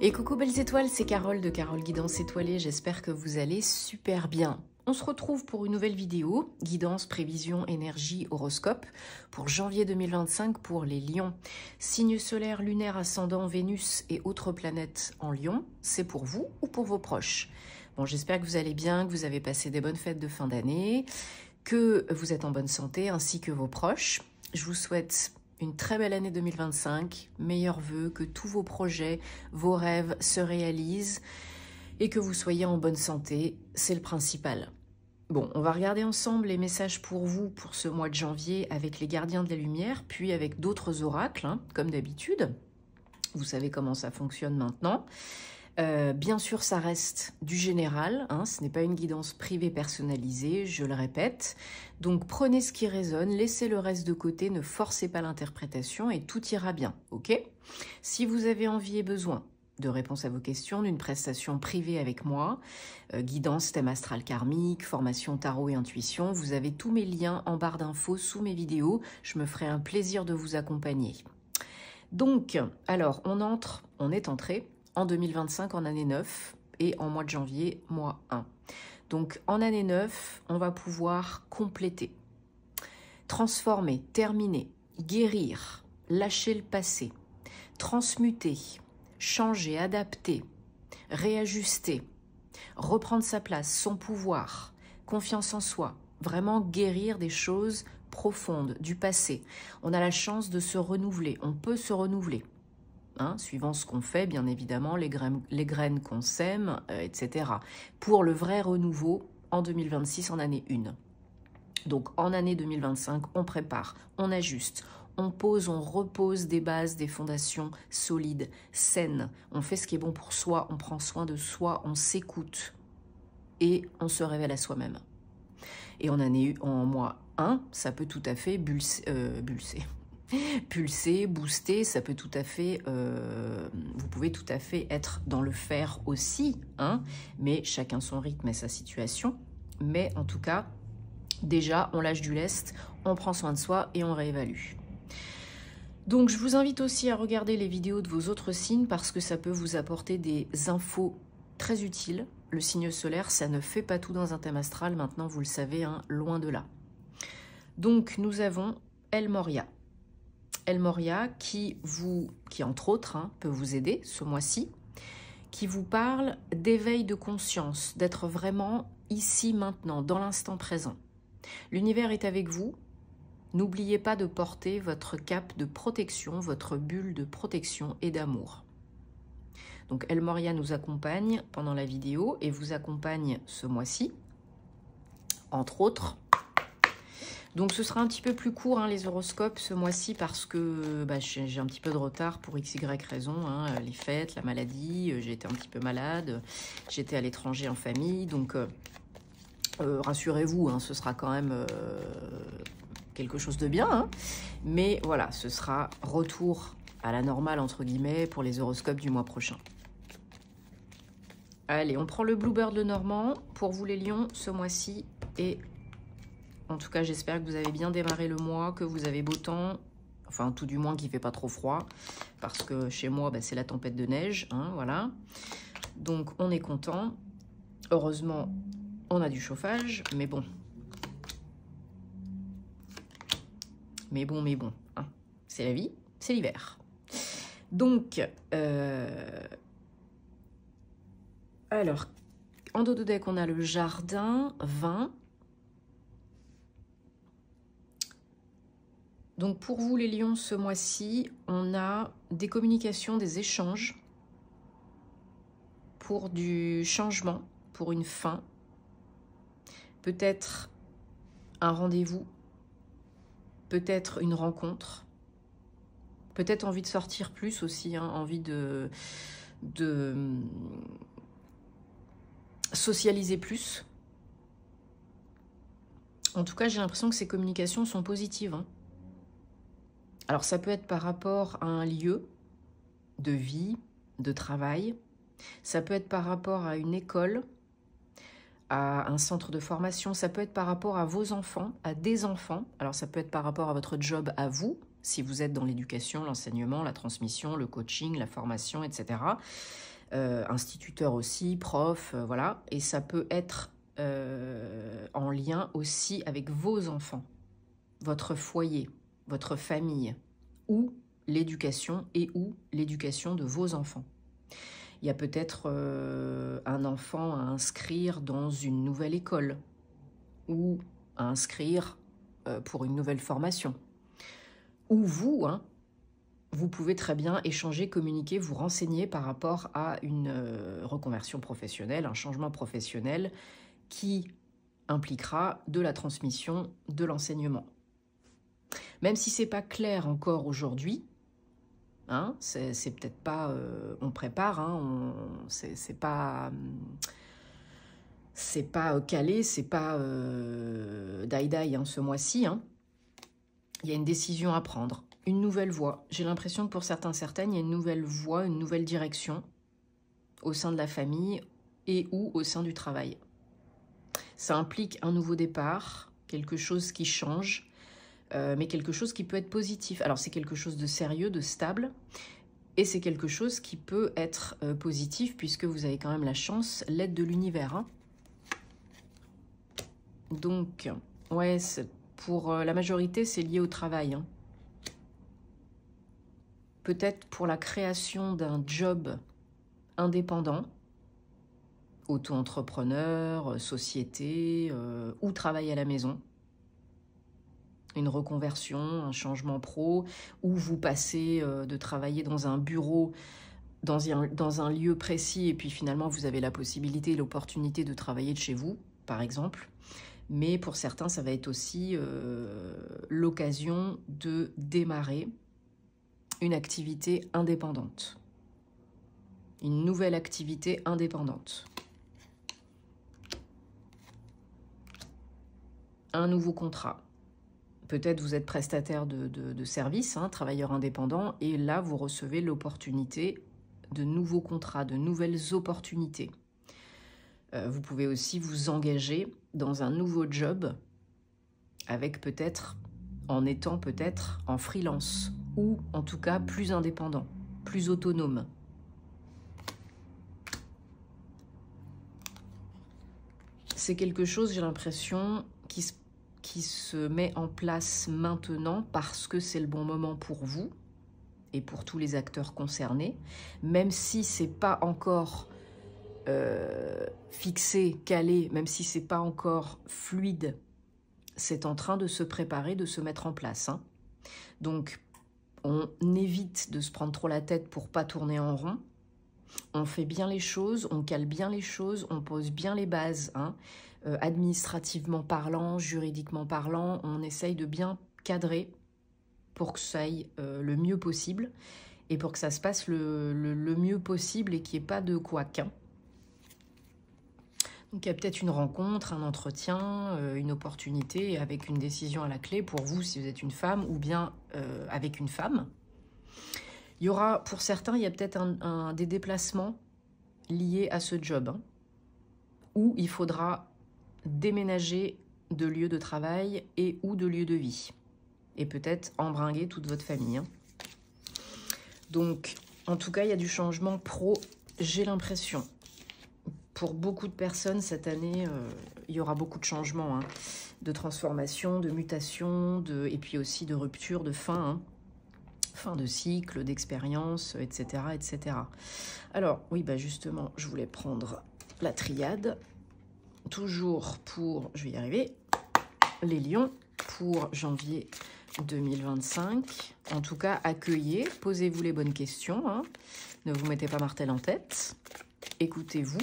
Et coucou belles étoiles, c'est Carole de Carole Guidance Étoilée, j'espère que vous allez super bien. On se retrouve pour une nouvelle vidéo, guidance, prévision, énergie, horoscope, pour janvier 2025 pour les lions. Signe solaire, lunaire, ascendant, Vénus et autres planètes en lion, c'est pour vous ou pour vos proches. Bon, j'espère que vous allez bien, que vous avez passé des bonnes fêtes de fin d'année, que vous êtes en bonne santé ainsi que vos proches. Je vous souhaite une très belle année 2025, meilleurs vœux, que tous vos projets, vos rêves se réalisent et que vous soyez en bonne santé, c'est le principal. Bon, on va regarder ensemble les messages pour vous pour ce mois de janvier avec les gardiens de la lumière, puis avec d'autres oracles, comme d'habitude. Vous savez comment ça fonctionne maintenant. Bien sûr, ça reste du général, ce n'est pas une guidance privée personnalisée, je le répète. Donc prenez ce qui résonne, laissez le reste de côté, ne forcez pas l'interprétation et tout ira bien, ok? Si vous avez envie et besoin de réponses à vos questions, d'une prestation privée avec moi, guidance, thème astral karmique, formation tarot et intuition, vous avez tous mes liens en barre d'infos sous mes vidéos, je me ferai un plaisir de vous accompagner. Donc, alors, on est entré en 2025 en année 9 et en mois de janvier, mois 1. Donc en année 9, on va pouvoir compléter, transformer, terminer, guérir, lâcher le passé, transmuter, changer, adapter, réajuster, reprendre sa place, son pouvoir, confiance en soi, vraiment guérir des choses profondes du passé. On a la chance de se renouveler, on peut se renouveler. Suivant ce qu'on fait, bien évidemment, les graines qu'on sème, etc. Pour le vrai renouveau en 2026, en année 1. Donc en année 2025, on prépare, on ajuste, on pose, on repose des bases, des fondations solides, saines. On fait ce qui est bon pour soi, on prend soin de soi, on s'écoute et on se révèle à soi-même. Et en mois 1, ça peut tout à fait pulser, booster, ça peut tout à fait, vous pouvez tout à fait être dans le faire aussi, mais chacun son rythme et sa situation. Mais en tout cas, déjà, on lâche du lest, on prend soin de soi et on réévalue. Donc, je vous invite aussi à regarder les vidéos de vos autres signes parce que ça peut vous apporter des infos très utiles. Le signe solaire, ça ne fait pas tout dans un thème astral, maintenant vous le savez, loin de là. Donc, nous avons El Moria. El Moria qui entre autres peut vous aider ce mois-ci, qui vous parle d'éveil de conscience, d'être vraiment ici maintenant, dans l'instant présent. L'univers est avec vous, n'oubliez pas de porter votre cape de protection, votre bulle de protection et d'amour. Donc El Moria nous accompagne pendant la vidéo et vous accompagne ce mois-ci, entre autres. Donc ce sera un petit peu plus court les horoscopes ce mois-ci parce que j'ai un petit peu de retard pour XY raison, les fêtes, la maladie, j'ai été un petit peu malade, j'étais à l'étranger en famille, donc rassurez-vous, ce sera quand même quelque chose de bien, mais voilà, ce sera retour à la normale entre guillemets pour les horoscopes du mois prochain. Allez, on prend le Bluebird le Normand pour vous les lions ce mois-ci et en tout cas, j'espère que vous avez bien démarré le mois, que vous avez beau temps, enfin tout du moins qu'il ne fait pas trop froid, parce que chez moi, c'est la tempête de neige, voilà. Donc on est content. Heureusement, on a du chauffage, mais bon. Mais bon, c'est la vie, c'est l'hiver. Donc, alors, en dos de deck, on a le jardin, 20. Donc pour vous les lions, ce mois-ci, on a des communications, des échanges pour du changement, pour une fin. Peut-être un rendez-vous, peut-être une rencontre, peut-être envie de sortir plus aussi, envie de socialiser plus. En tout cas, j'ai l'impression que ces communications sont positives. Alors ça peut être par rapport à un lieu de vie, de travail, ça peut être par rapport à une école, à un centre de formation, ça peut être par rapport à vos enfants, à des enfants, alors ça peut être par rapport à votre job à vous, si vous êtes dans l'éducation, l'enseignement, la transmission, le coaching, la formation, etc. instituteur aussi, prof, voilà. Et ça peut être en lien aussi avec vos enfants, votre foyer, votre famille, ou l'éducation ou l'éducation de vos enfants. Il y a peut-être un enfant à inscrire dans une nouvelle école ou à inscrire pour une nouvelle formation. Ou vous, hein, vous pouvez très bien échanger, communiquer, vous renseigner par rapport à une reconversion professionnelle, un changement professionnel qui impliquera de la transmission de l'enseignement. Même si c'est pas clair encore aujourd'hui, hein, c'est peut-être pas... on prépare, hein, c'est pas calé, c'est pas die-die hein, ce mois-ci. Hein. Il y a une décision à prendre, une nouvelle voie. J'ai l'impression que pour certaines, il y a une nouvelle voie, une nouvelle direction au sein de la famille et ou au sein du travail. Ça implique un nouveau départ, quelque chose qui change, mais quelque chose qui peut être positif. Alors c'est quelque chose de sérieux, de stable, et c'est quelque chose qui peut être positif puisque vous avez quand même la chance, l'aide de l'univers. Hein. Donc, ouais, pour la majorité, c'est lié au travail. Hein. Peut-être pour la création d'un job indépendant, auto-entrepreneur, société, ou travail à la maison. Une reconversion, un changement pro, où vous passez de travailler dans un bureau, dans un lieu précis, et puis finalement vous avez la possibilité, l'opportunité de travailler de chez vous, par exemple. Mais pour certains, ça va être aussi l'occasion de démarrer une activité indépendante. Une nouvelle activité indépendante. Un nouveau contrat. Peut-être vous êtes prestataire de services, hein, travailleur indépendant, et là vous recevez l'opportunité de nouveaux contrats, de nouvelles opportunités. Vous pouvez aussi vous engager dans un nouveau job avec peut-être, en étant peut-être en freelance ou en tout cas plus indépendant, plus autonome. C'est quelque chose, j'ai l'impression, qui se met en place maintenant parce que c'est le bon moment pour vous et pour tous les acteurs concernés, même si c'est pas encore fixé, calé, même si c'est pas encore fluide, c'est en train de se préparer, de se mettre en place. Hein. Donc, on évite de se prendre trop la tête pour pas tourner en rond. On fait bien les choses, on cale bien les choses, on pose bien les bases. Hein. Administrativement parlant, juridiquement parlant, on essaye de bien cadrer pour que ça aille le mieux possible et pour que ça se passe le mieux possible et qu'il n'y ait pas de couac. Hein. Donc il y a peut-être une rencontre, un entretien, une opportunité avec une décision à la clé pour vous si vous êtes une femme ou bien avec une femme. Il y aura, pour certains, il y a peut-être des déplacements liés à ce job, hein, où il faudra déménager de lieu de travail et ou de lieu de vie. Et peut-être embringuer toute votre famille. Hein. Donc, en tout cas, il y a du changement pro, j'ai l'impression. Pour beaucoup de personnes, cette année, il y aura beaucoup de changements, hein, de transformation, de mutation, et puis aussi de rupture, de fin, hein, fin de cycle, d'expérience, etc., etc. Alors, oui, bah justement, je voulais prendre la triade, toujours pour, je vais y arriver, les lions, pour janvier 2025. En tout cas, accueillez, posez-vous les bonnes questions, hein, ne vous mettez pas martel en tête, écoutez-vous,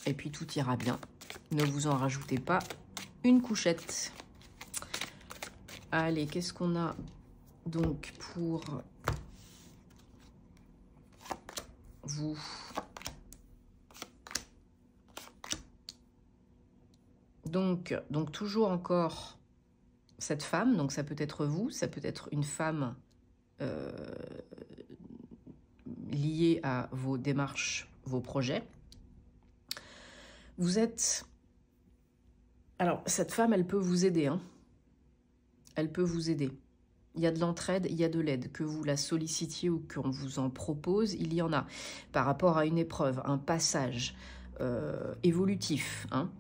et puis tout ira bien. Ne vous en rajoutez pas une couchette. Allez, qu'est-ce qu'on a donc pour vous? Donc toujours encore cette femme, donc ça peut être vous, ça peut être une femme liée à vos démarches, vos projets. Vous êtes... Alors, cette femme, elle peut vous aider. Hein. Elle peut vous aider. Il y a de l'entraide, il y a de l'aide. Que vous la sollicitiez ou qu'on vous en propose, il y en a. Par rapport à une épreuve, un passage évolutif, hein.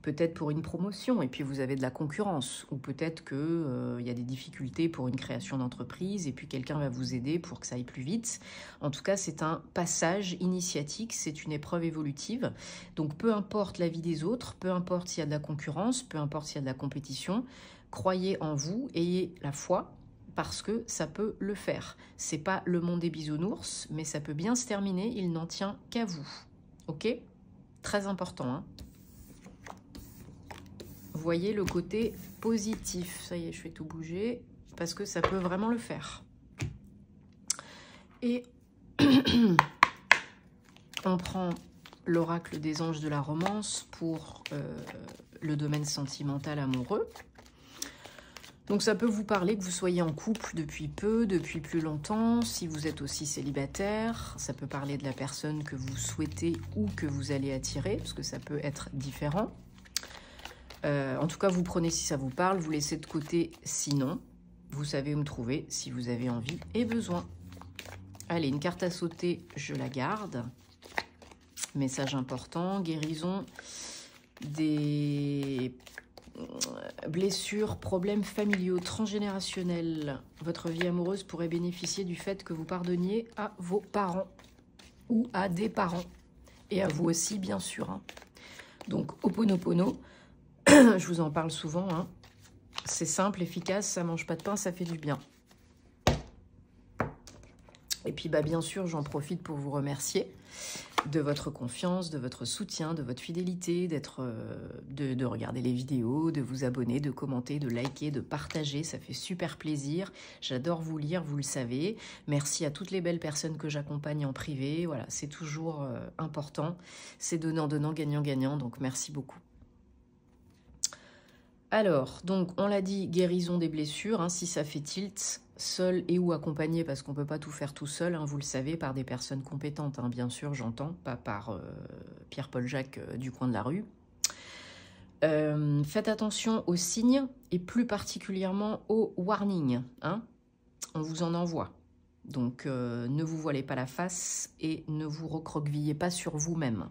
Peut-être pour une promotion, et puis vous avez de la concurrence. Ou peut-être qu'il y a des difficultés pour une création d'entreprise, et puis quelqu'un va vous aider pour que ça aille plus vite. En tout cas, c'est un passage initiatique, c'est une épreuve évolutive. Donc peu importe la vie des autres, peu importe s'il y a de la concurrence, peu importe s'il y a de la compétition, croyez en vous, ayez la foi, parce que ça peut le faire. C'est pas le monde des bisounours, mais ça peut bien se terminer, il n'en tient qu'à vous. Ok? Très important, hein? Voyez le côté positif. Ça y est, je fais tout bouger, parce que ça peut vraiment le faire. Et on prend l'oracle des anges de la romance pour le domaine sentimental amoureux. Donc ça peut vous parler que vous soyez en couple depuis peu, depuis plus longtemps, si vous êtes aussi célibataire. Ça peut parler de la personne que vous souhaitez ou que vous allez attirer, parce que ça peut être différent. En tout cas, vous prenez si ça vous parle, vous laissez de côté sinon. Vous savez où me trouver si vous avez envie et besoin. Allez, une carte à sauter, je la garde. Message important, guérison des blessures, problèmes familiaux, transgénérationnels. Votre vie amoureuse pourrait bénéficier du fait que vous pardonniez à vos parents ou à des parents. Et à vous aussi, bien sûr, hein. Donc, Ho'oponopono, je vous en parle souvent, hein. C'est simple, efficace, ça mange pas de pain, ça fait du bien. Et puis, bah, bien sûr, j'en profite pour vous remercier de votre confiance, de votre soutien, de votre fidélité, de regarder les vidéos, de vous abonner, de commenter, de liker, de partager. Ça fait super plaisir. J'adore vous lire, vous le savez. Merci à toutes les belles personnes que j'accompagne en privé. Voilà, c'est toujours important. C'est donnant-donnant, gagnant-gagnant. Donc, merci beaucoup. Alors, donc, on l'a dit, guérison des blessures, hein, si ça fait tilt, seul et ou accompagné, parce qu'on ne peut pas tout faire tout seul, hein, vous le savez, par des personnes compétentes, hein, bien sûr, j'entends, pas par Pierre-Paul Jacques du coin de la rue. Faites attention aux signes, et plus particulièrement aux warnings, hein, on vous en envoie. Donc, ne vous voilez pas la face et ne vous recroquevillez pas sur vous-même.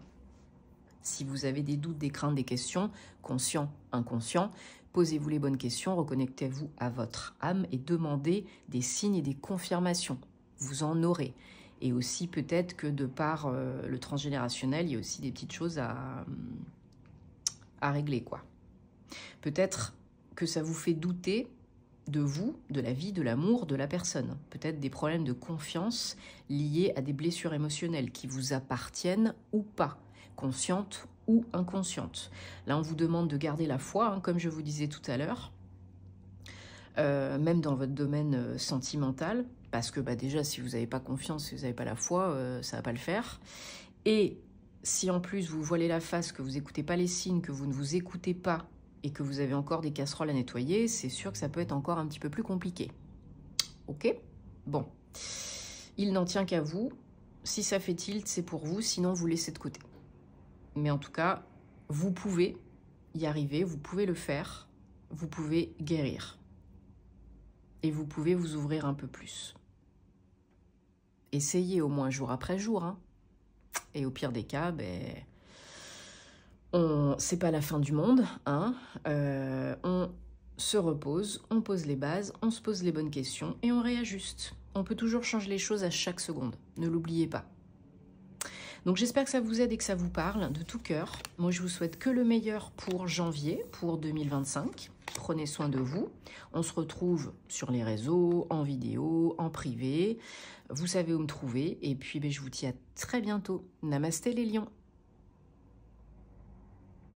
Si vous avez des doutes, des craintes, des questions, conscients, inconscients, posez-vous les bonnes questions, reconnectez-vous à votre âme et demandez des signes et des confirmations. Vous en aurez. Et aussi peut-être que de par le transgénérationnel, il y a aussi des petites choses à régler, quoi. Peut-être que ça vous fait douter de vous, de la vie, de l'amour de la personne. Peut-être des problèmes de confiance liés à des blessures émotionnelles qui vous appartiennent ou pas, conscientes ou inconscientes. Là, on vous demande de garder la foi, hein, comme je vous disais tout à l'heure, même dans votre domaine sentimental, parce que bah, déjà, si vous n'avez pas confiance, si vous n'avez pas la foi, ça ne va pas le faire. Et si en plus vous voilez la face, que vous n'écoutez pas les signes, que vous ne vous écoutez pas, et que vous avez encore des casseroles à nettoyer, c'est sûr que ça peut être encore un petit peu plus compliqué. Ok? Bon. Il n'en tient qu'à vous. Si ça fait tilt, c'est pour vous, sinon vous laissez de côté. Mais en tout cas, vous pouvez y arriver, vous pouvez le faire, vous pouvez guérir. Et vous pouvez vous ouvrir un peu plus. Essayez au moins jour après jour, hein. Et au pire des cas, ben, c'est pas la fin du monde, hein. On se repose, on pose les bases, on se pose les bonnes questions et on réajuste. On peut toujours changer les choses à chaque seconde, ne l'oubliez pas. Donc j'espère que ça vous aide et que ça vous parle de tout cœur. Moi je vous souhaite que le meilleur pour janvier, pour 2025. Prenez soin de vous. On se retrouve sur les réseaux, en vidéo, en privé. Vous savez où me trouver. Et puis je vous dis à très bientôt. Namasté les lions.